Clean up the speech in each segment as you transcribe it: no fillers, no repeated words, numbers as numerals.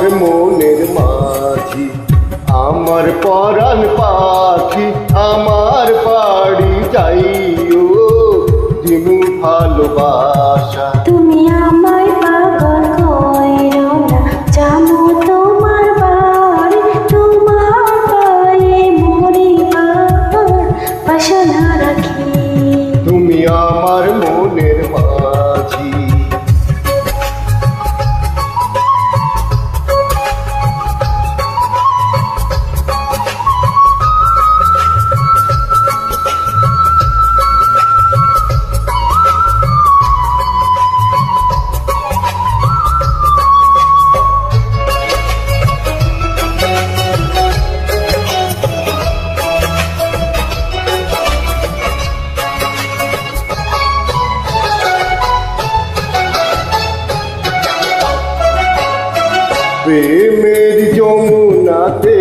আমার মনের মাঝি, আমার পরাণ পাখি, আমার বাড়ি যাইও দিমু ভালোবাসা। তুমি আমায় পাগল কইরো না, যামু তোমার বাড়ি, তোমার পায়ে মরিবার বাসনা রাখি। তুমি আমার মনের মাঝি। প্রেমের যমুনাতে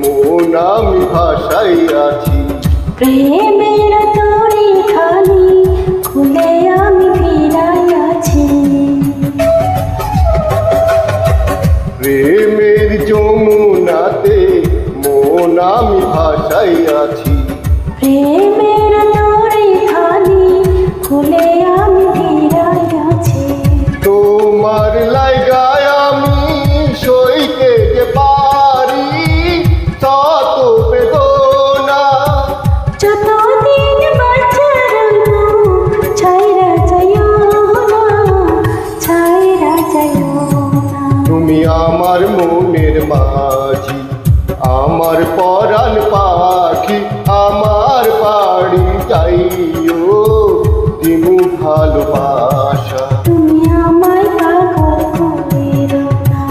মন আমি ভাসাইয়াছি, প্রেমের তরি খানি খুলে আমি ফিরাইয়াছি। প্রেমের যমুনাতে মন আমি ভাসাইয়াছি, প্রেমের তরি খানি খুলে আমি ফিরাইয়াছি। তোমার লাইগায় আমি সইতে যে পারি তত বেদনা। যতদিন বাঁচা রইবো ছাইরা যাইও না, ছাইরা যাইও না। তুমি আমার মনের মাঝি, আমার পরাণ পাখি, আমার বাড়ি যাইও দিমু ভালোবাসা। তুমি আমায় পাগল কইরো না।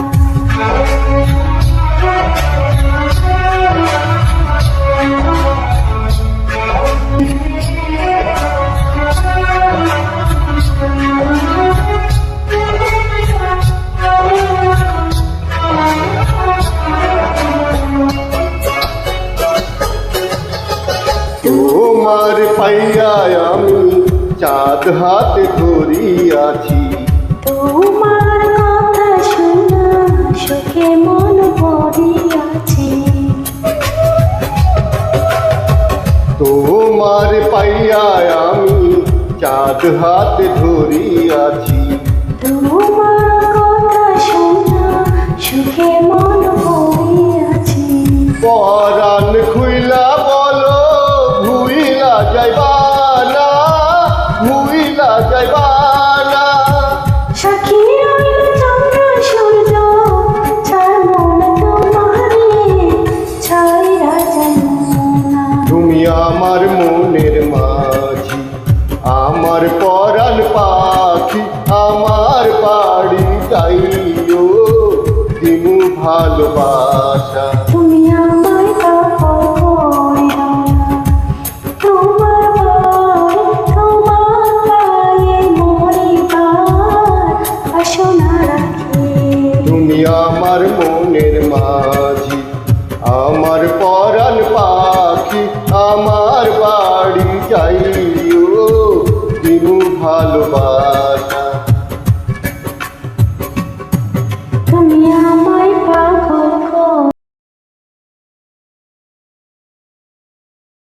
তোমার পাইয়ায় আমি চাঁদ হাতে ধরিয়াছি, তোমার কথা শোনা সুখে মন ভরিয়াছে। তোমার পাইয়ায় আমি চাঁদ হাতে ধরিয়াছি, তোমার কথা শোনা সুখে মন ভরিয়াছে। পরাণ খুইলা বলো ভুইলা যাইবা না, ভুইলা যাইবা না। সাক্ষী রইল চন্দ্র সূর্য, ছাড়বো না তোমারে, ছাইরা যাইও না। তুমি আমার মনের মাঝি, আমার পরাণ পাখি, আমার বাড়ি যাইও দিমু ভালোবাসা। তুমি আমায় পাগল কইরো না, তোমার বাড়ি, তোমার পায়ে মরিবার বাসনা রাখি। তুমি আমার মনের মাঝি, আমার পরাণ পাখি, আমার বাড়ি যাইও দিমু ভালোবাসা।